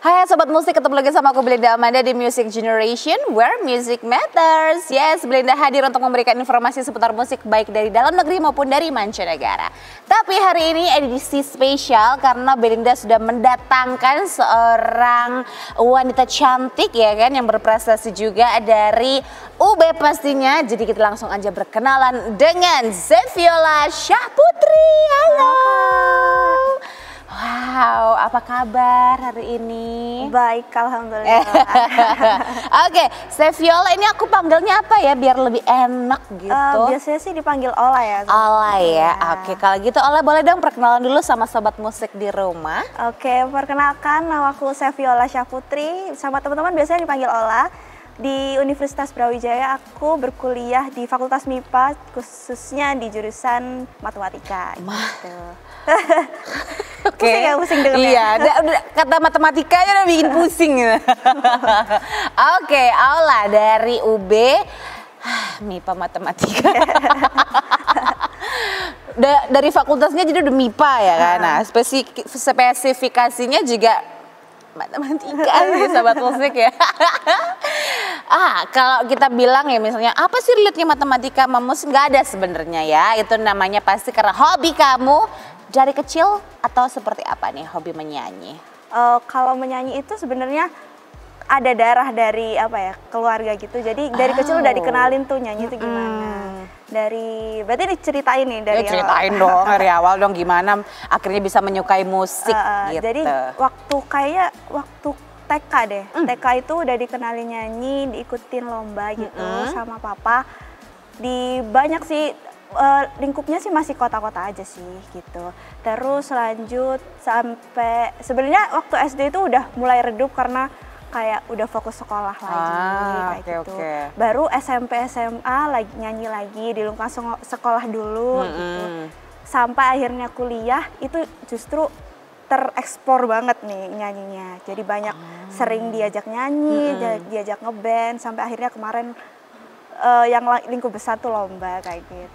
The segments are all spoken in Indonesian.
Hai Sobat Musik, ketemu lagi sama aku Belinda Amanda di Music Generation Where Music Matters. Yes, Belinda hadir untuk memberikan informasi seputar musik baik dari dalam negeri maupun dari mancanegara. Tapi hari ini edisi spesial karena Belinda sudah mendatangkan seorang wanita cantik ya kan, yang berprestasi juga dari UB pastinya. Jadi kita langsung aja berkenalan dengan Zeviola Syahputri. Halo. Wow, apa kabar hari ini? Baik, alhamdulillah. Oke, Zeviola ini aku panggilnya apa ya biar lebih enak gitu? Biasanya sih dipanggil Ola ya. Ola ya. Oke, kalau gitu Ola boleh dong perkenalan dulu sama sobat musik di rumah. Oke, perkenalkan namaku Zeviola Syahputri. Sama teman-teman biasanya dipanggil Ola. Di Universitas Brawijaya aku berkuliah di Fakultas MIPA, khususnya di jurusan matematika. Gitu. Oke. Pusing dengernya. Iya, udah kata matematikanya udah bikin pusing. Oke, Ola dari UB MIPA matematika. Dari fakultasnya jadi udah MIPA ya kan. Nah, spesifikasinya juga matematika ya sobat musik ya. Kalau kita bilang ya misalnya apa sih relate-nya matematika sama musik, nggak ada sebenarnya ya. Itu namanya pasti karena hobi kamu dari kecil atau seperti apa nih hobi menyanyi? Kalau menyanyi itu sebenarnya ada darah dari apa ya, keluarga gitu. Jadi dari kecil udah dikenalin tuh nyanyi itu gimana. Berarti diceritain nih dari ceritain dong dari awal dong gimana akhirnya bisa menyukai musik gitu. Jadi waktu TK deh. TK itu udah dikenalin nyanyi, diikutin lomba gitu sama papa. Di banyak sih lingkupnya sih masih kota-kota aja sih gitu. Terus lanjut sampai sebenarnya waktu SD itu udah mulai redup karena kayak udah fokus sekolah lagi kayak gitu. Baru SMP SMA lagi nyanyi lagi di lingkungan sekolah dulu gitu. Sampai akhirnya kuliah itu justru terekspor banget nih nyanyinya. Jadi banyak sering diajak nyanyi, diajak ngeband sampai akhirnya kemarin yang lingkup besar tuh lomba kayak gitu.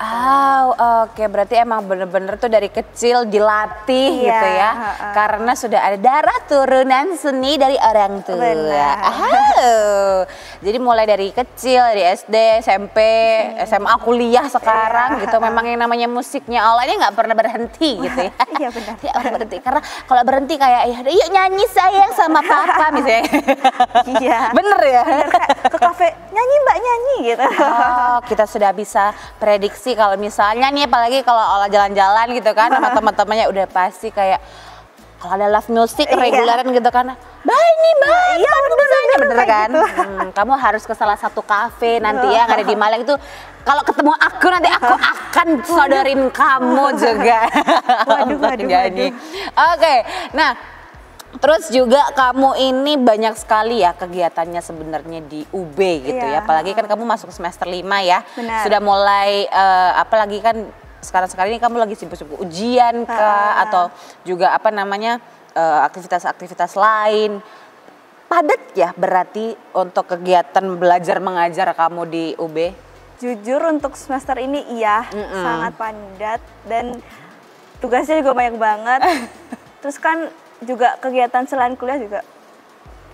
Oke, berarti emang bener-bener tuh dari kecil dilatih gitu ya. Karena sudah ada darah turunan seni dari orang tua. Jadi mulai dari kecil, dari SD, SMP, SMA, kuliah sekarang gitu. Memang yang namanya musiknya Allah ini nggak pernah berhenti gitu ya. Iya benar. Tidak pernah berhenti. Karena kalau berhenti kayak yuk nyanyi sayang sama papa misalnya. Iya. Bener ya? Bener, ke kafe nyanyi mbak nyanyi gitu. Kita sudah bisa prediksi kalau misalnya nih, apalagi kalau olah jalan-jalan gitu kan sama teman-temannya udah pasti kayak kalau ada live music reguleran gitu kan, iya bener kan gitu. Kamu harus ke salah satu kafe nanti ya, yang ada di Malang itu. Kalau ketemu aku nanti aku akan sodorin kamu juga. Waduh. Oke, nah terus juga kamu ini banyak sekali ya kegiatannya sebenarnya di UB gitu ya. Apalagi kan kamu masuk semester 5 ya. Benar. Sudah mulai apalagi kan sekarang ini kamu lagi sibuk-sibuk ujian kah atau juga apa namanya aktivitas-aktivitas lain. Padat ya berarti untuk kegiatan belajar mengajar kamu di UB? Jujur untuk semester ini iya, sangat padat dan tugasnya juga banyak banget. Terus kan juga kegiatan selain kuliah juga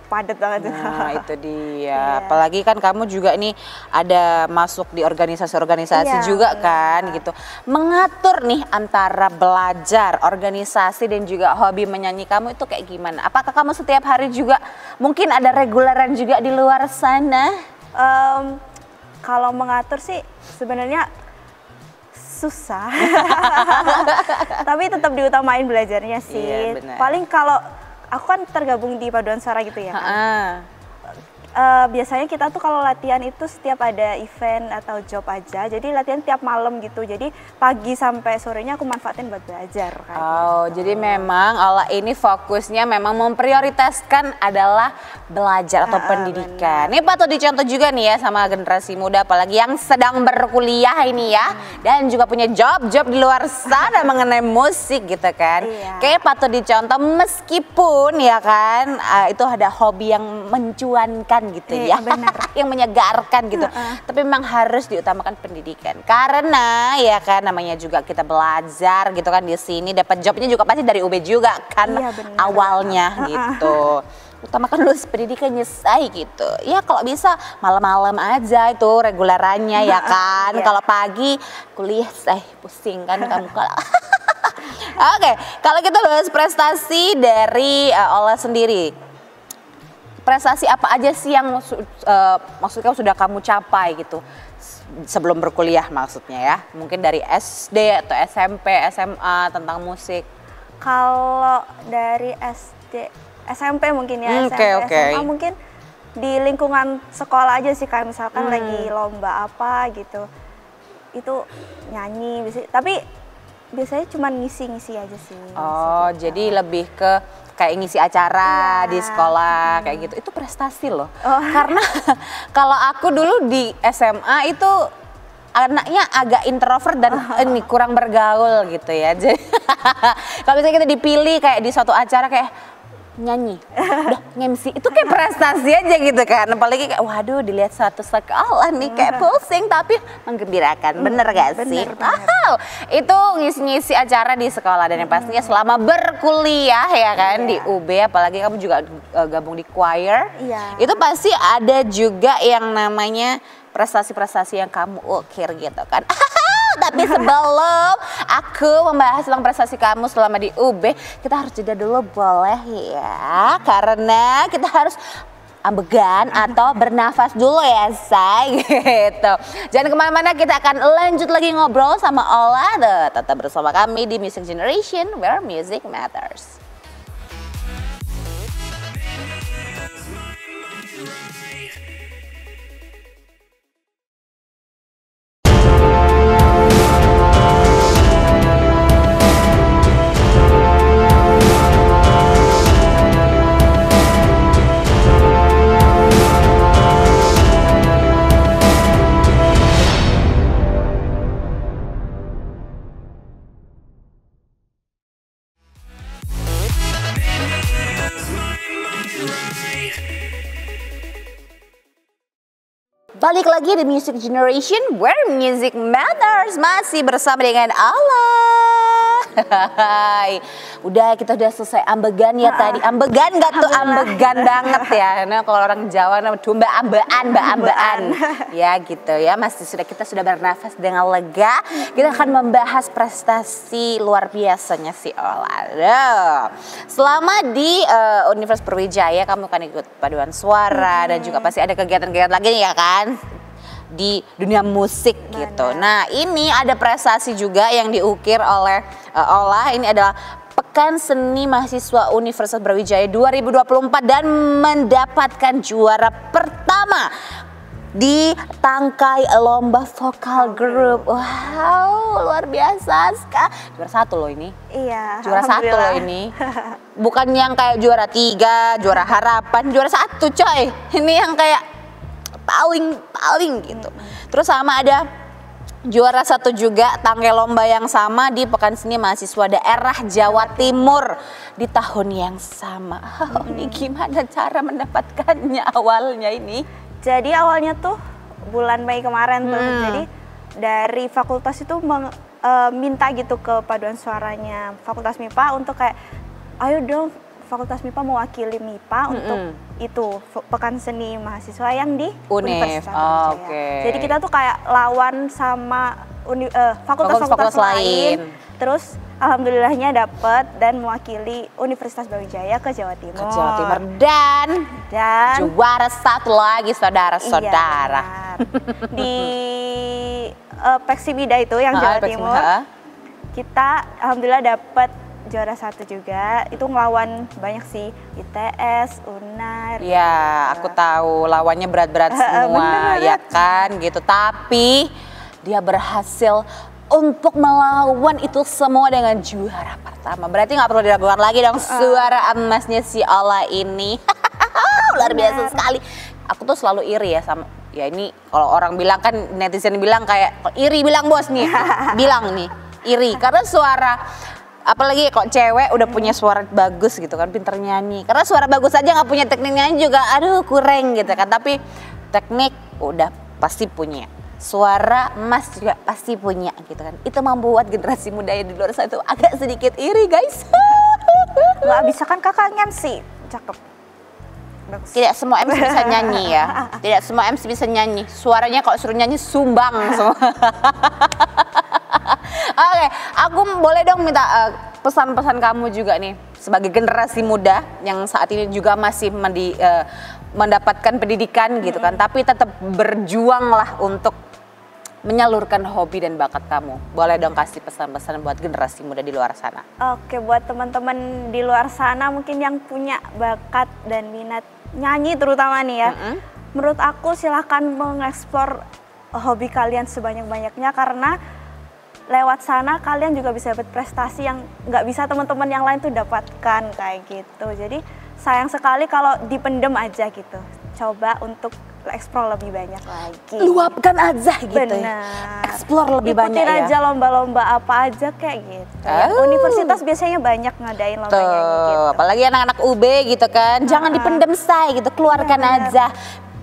padat banget. Nah itu dia, apalagi kan kamu juga ini ada masuk di organisasi-organisasi juga kan gitu. Mengatur nih antara belajar, organisasi dan juga hobi menyanyi kamu itu kayak gimana? Apakah kamu setiap hari juga mungkin ada reguleran juga di luar sana? Kalau mengatur sih sebenarnya susah, tapi tetap diutamain belajarnya sih. Paling kalau aku kan tergabung di paduan suara gitu ya kan. Biasanya kita tuh kalau latihan itu setiap ada event atau job aja, jadi latihan tiap malam gitu. Jadi pagi sampai sorenya aku manfaatin buat belajar kayak gitu. Jadi memang Allah ini fokusnya memang memprioritaskan adalah belajar atau pendidikan. Ini patut dicontoh juga nih ya sama generasi muda, apalagi yang sedang berkuliah ini ya, dan juga punya job-job di luar sana mengenai musik gitu kan. Kayak patut dicontoh meskipun ya kan itu ada hobi yang mencuankan gitu ya, yang menyegarkan gitu. Tapi memang harus diutamakan pendidikan karena ya kan namanya juga kita belajar gitu kan di sini, dapat jobnya juga pasti dari UB juga kan awalnya gitu. utamakan lulus pendidikannya say gitu. Ya kalau bisa malam-malam aja itu regulerannya ya kan. Kalau pagi kuliah say pusing kan kamu kalau. Oke, kalau kita bahas prestasi dari Ola sendiri. Prestasi apa aja sih yang maksudnya sudah kamu capai gitu sebelum berkuliah maksudnya ya? Mungkin dari SD atau SMP, SMA tentang musik. Kalau dari SD, SMP mungkin ya, SMA mungkin di lingkungan sekolah aja sih, kayak misalkan lagi lomba apa gitu, itu nyanyi, tapi biasanya cuma ngisi-ngisi aja sih. Oh, jadi lebih ke kayak ngisi acara di sekolah kayak gitu, itu prestasi loh. Karena kalau aku dulu di SMA itu anaknya agak introvert dan ini kurang bergaul gitu ya. Jadi kalau misalnya kita dipilih kayak di suatu acara kayak nyanyi, udah nge-MC, itu kayak prestasi aja gitu kan. Apalagi kayak waduh dilihat satu sekolah nih kayak pusing tapi menggembirakan, bener gak sih? Itu ngisi-ngisi acara di sekolah dan yang pastinya selama berkuliah ya kan di UB, apalagi kamu juga gabung di choir, itu pasti ada juga yang namanya prestasi-prestasi yang kamu ukir gitu kan. Tapi sebelum aku membahas tentang prestasi kamu selama di UB, kita harus jeda dulu boleh ya, karena kita harus ambegan atau bernafas dulu ya say gitu. Jangan kemana-mana, kita akan lanjut lagi ngobrol sama Ola. Tetap bersama kami di Music Generation where music matters. Balik lagi di Music Generation where music matters, masih bersama dengan Allah. Udah, kita udah selesai ambegan ya tadi. Ambegan gak tuh? Ambegan banget ya. Nah, kalau orang Jawa domba ambaan. Ya gitu ya. Kita sudah bernafas dengan lega. Kita akan membahas prestasi luar biasanya si Ola. Selama di Universitas Brawijaya kamu kan ikut paduan suara dan juga pasti ada kegiatan-kegiatan lagi ya kan di dunia musik gitu. Nah, ini ada prestasi juga yang diukir oleh Ola. Ini adalah Pekan Seni Mahasiswa Universitas Brawijaya 2024 dan mendapatkan juara pertama di tangkai lomba vokal grup. Wow, luar biasa sekali. Juara 1 loh ini. Iya. Juara 1 loh ini. Bukan yang kayak juara 3, juara harapan, juara 1 coy. Ini yang kayak paling gitu. Terus sama ada juara 1 juga tangkai lomba yang sama di Pekan Seni Mahasiswa Daerah Jawa Timur di tahun yang sama. Ini gimana cara mendapatkannya awalnya ini? Jadi awalnya tuh bulan Mei kemarin tuh. Jadi dari fakultas itu minta gitu ke paduan suaranya Fakultas MIPA untuk kayak ayo dong Fakultas MIPA mewakili MIPA untuk itu Pekan Seni Mahasiswa yang di Universitas Brawijaya. Jadi kita tuh kayak lawan sama fakultas-fakultas lain. Terus alhamdulillahnya dapet dan mewakili Universitas Brawijaya ke Jawa Timur. Dan juara 1 lagi saudara-saudara. Iya, di Peksibida itu yang Jawa Timur. Kita alhamdulillah dapet juara 1 juga. Itu ngelawan banyak sih, ITS, UNAR. Ya, aku tahu lawannya berat-berat semua ya kan gitu. Tapi dia berhasil untuk melawan itu semua dengan juara pertama. Berarti nggak perlu diragukan lagi dong suara emasnya si Ola ini. Luar biasa sekali. Aku tuh selalu iri ya sama, ya ini kalau orang bilang kan, netizen bilang kayak iri, bilang bos nih, bilang nih iri karena suara, apalagi kok cewek udah punya suara bagus gitu kan, pinter nyanyi. Karena suara bagus aja nggak punya teknik nyanyi juga, aduh kurang gitu kan. Tapi teknik udah pasti punya, suara emas juga pasti punya gitu kan. Itu membuat generasi muda yang di luar sana itu agak sedikit iri guys. Nggak bisa kan kakak nyanyi, cakep. bagus. Tidak semua MC bisa nyanyi ya. Tidak semua MC bisa nyanyi. Suaranya kalau suruh nyanyi sumbang semua. Oke, aku boleh dong minta pesan-pesan kamu juga nih sebagai generasi muda yang saat ini juga masih mendapatkan pendidikan gitu kan, tapi tetap berjuanglah untuk menyalurkan hobi dan bakat kamu. Boleh dong kasih pesan-pesan buat generasi muda di luar sana. Oke, buat teman-teman di luar sana mungkin yang punya bakat dan minat nyanyi terutama nih ya. Menurut aku silahkan mengeksplor hobi kalian sebanyak-banyaknya, karena lewat sana kalian juga bisa dapat prestasi yang nggak bisa teman-teman yang lain tuh dapatkan kayak gitu. Jadi sayang sekali kalau dipendem aja gitu. Coba untuk explore lebih banyak lagi. Luapkan aja gitu. Benar. Ya. Explore lebih banyak ya. Ikutin aja lomba-lomba apa aja kayak gitu. Ya, universitas biasanya banyak ngadain lomba nyanyi gitu. Apalagi anak-anak UB gitu kan. Jangan dipendem say gitu, keluarkan aja.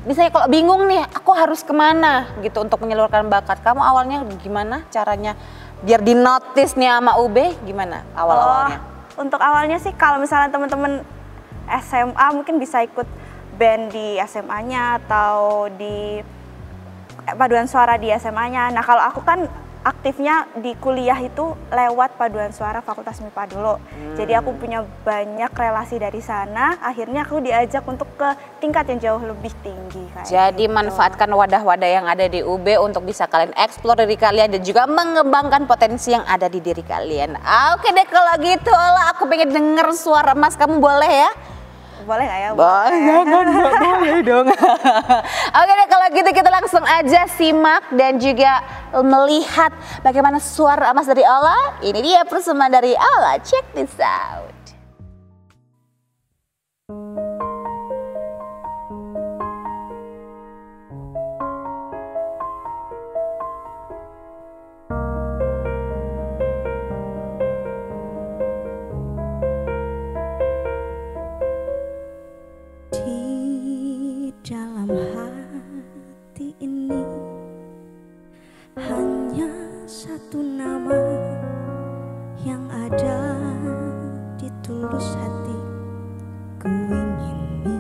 Misalnya kalau bingung nih, aku harus kemana gitu untuk menyalurkan bakat. Kamu awalnya gimana caranya biar di notice nih sama UB, gimana awal-awalnya? Untuk awalnya sih kalau misalnya teman-teman SMA mungkin bisa ikut band di SMA-nya atau di paduan suara di SMA-nya. Nah kalau aku kan aktifnya di kuliah itu lewat paduan suara Fakultas MIPA dulu. Jadi aku punya banyak relasi dari sana, akhirnya aku diajak untuk ke tingkat yang jauh lebih tinggi. Jadi gitu. Manfaatkan wadah-wadah yang ada di UB untuk bisa kalian eksplor diri kalian dan juga mengembangkan potensi yang ada di diri kalian. Oke deh kalau gitu lah, aku pengen denger suara Mas kamu, boleh ya? Boleh nggak ya? Boleh dong. Oke deh kalau gitu kita langsung aja simak dan juga melihat bagaimana suara emas dari Allah. Ini dia persembahan dari Allah. Check this out. Dalam hati ini hanya satu nama yang ada di tulus hati. Ku ingini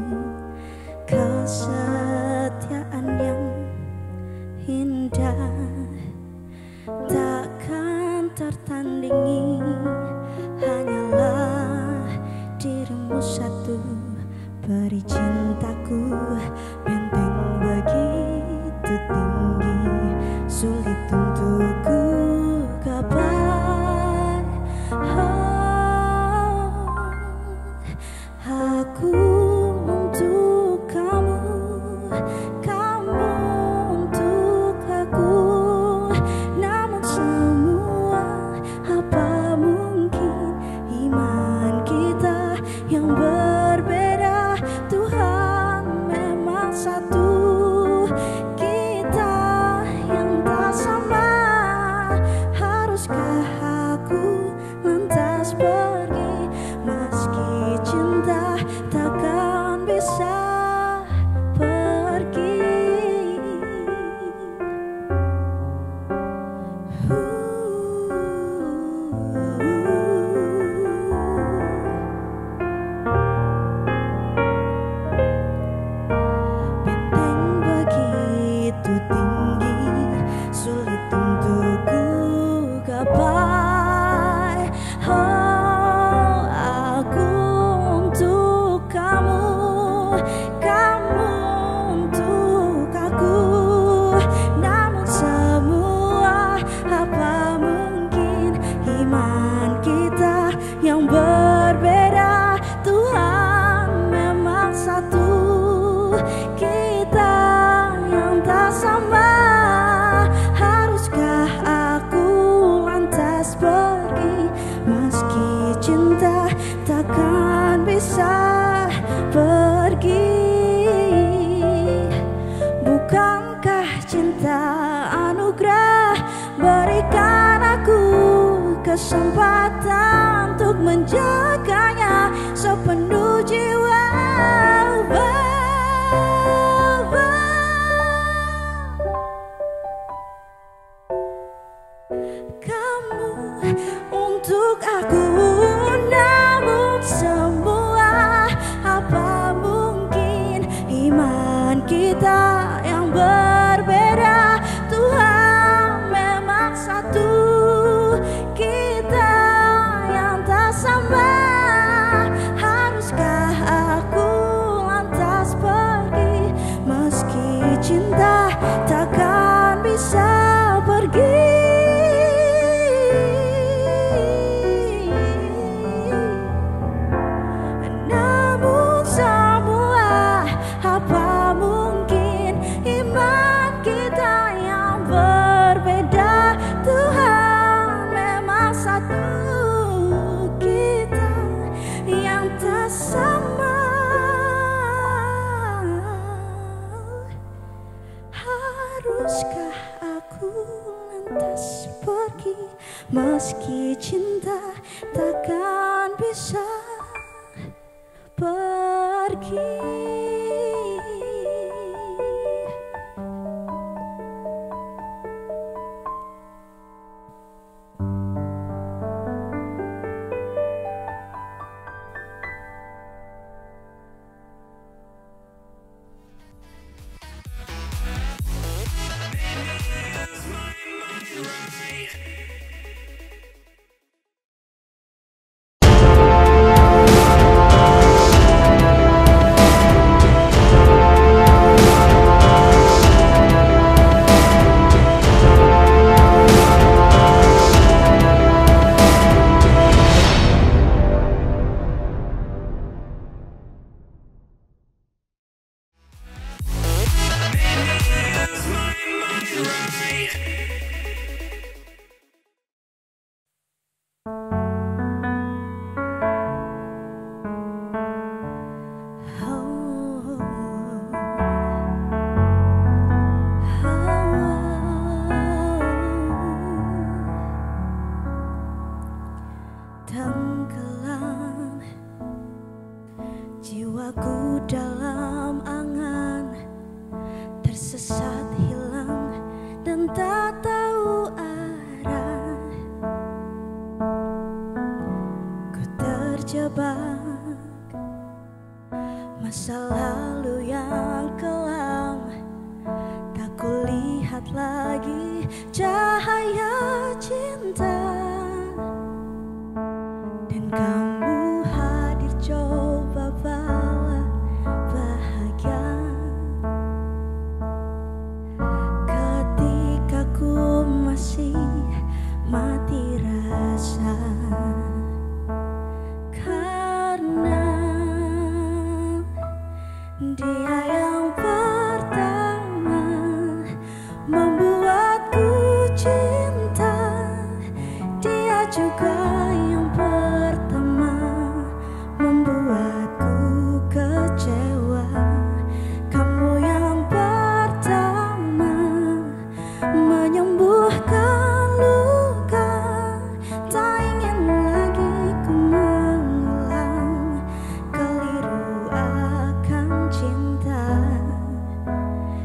kesetiaan yang indah, takkan tertandingi. Hanyalah dirimu satu, beri cintaku benteng begitu tinggi, sulit untuk ku gapai. Aku untuk kamu, kamu untuk aku. Namun semua apa mungkin iman kita yang berbeda. Tuhan memang satu, kita yang tak sama. Haruskah aku lantas pergi, meski cinta takkan bisa pergi. Benteng begitu tinggi, sulit untuk ku gapai. Aku untuk kamu, kamu untuk aku. Namun semua apa mungkin iman kita yang berbeda. Tuhan memang satu, kita yang tak sama. Haruskah aku lantas pergi, meski cinta takkan bisa pergi. Bukankah cinta anugerah, berikan aku kesempatan untuk menjaganya sepenuh jiwa. Kamu untuk aku, namun semua apa mungkin bisa pergi. Tenggelam jiwaku dalam angan, tersesat hilang dan tak tahu arah. Ku terjebak masa lalu yang kelam, tak kulihat lagi cahaya cinta. Kamu hadir coba bawa bahagia, ketika ku masih mati rasa. Karena dia yang pertama membuatku cinta, dia juga yang pertama membuatku kecewa. Kamu yang pertama menyembuhkan luka, tak ingin lagi ku mengulang keliru akan cinta.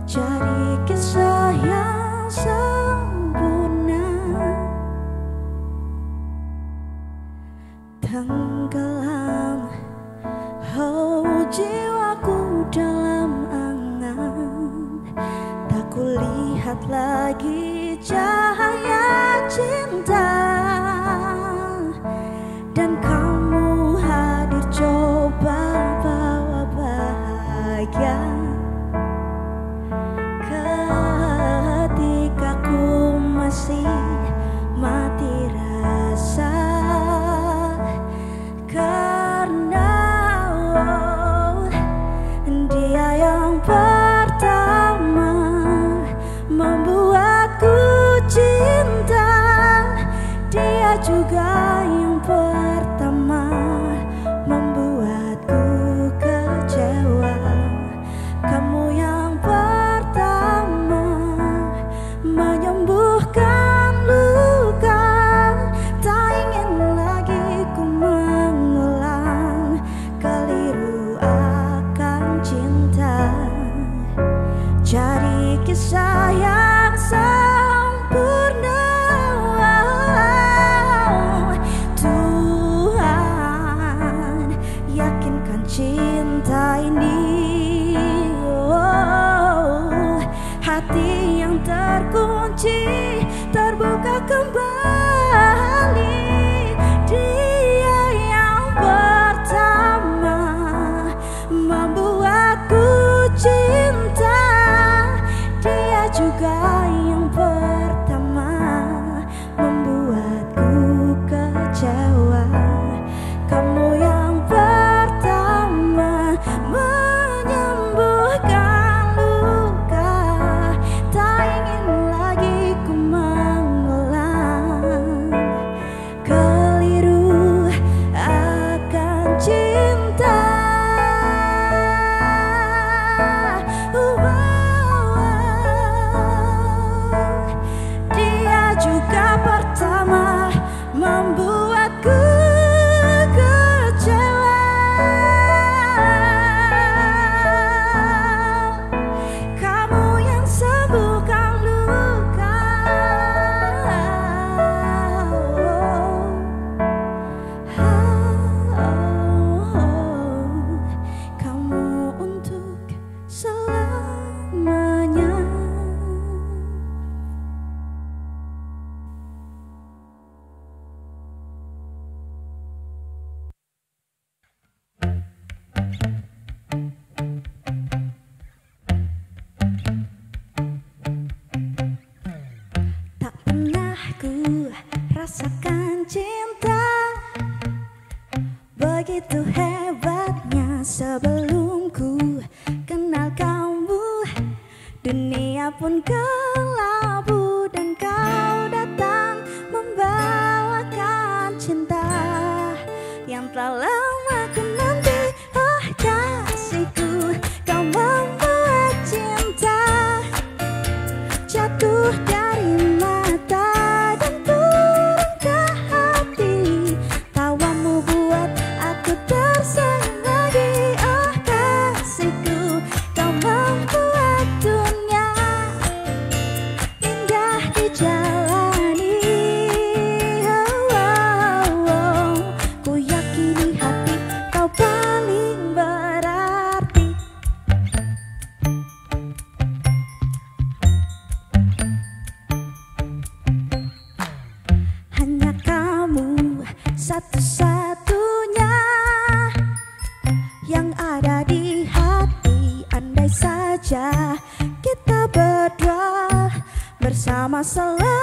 Jadi kisah yang sempurna. Tenggelam, oh jiwaku dalam angan, tak kulihat lagi cahaya cinta. Dan kamu hadir coba bawa bahagia, ketika ku masih mati rasa. Karena dia yang pertama membuatku cinta, Begitu hebatnya sebelum ku kenal kamu, dunia pun kelabu dan kau datang membawakan cinta yang telah lama ku nanti. Oh kasihku, kau membuat cinta jatuh dari mata dan turun ke hati. Tawamu buat aku tersenyum lagi. Oh kasihku, kau membuat dunia indah dijalani. Oh, oh, oh. Ku yakini hati kau paling berarti. Hanya kamu satu-satunya yang ada di hati. Andai saja kita berdua bersama selalu.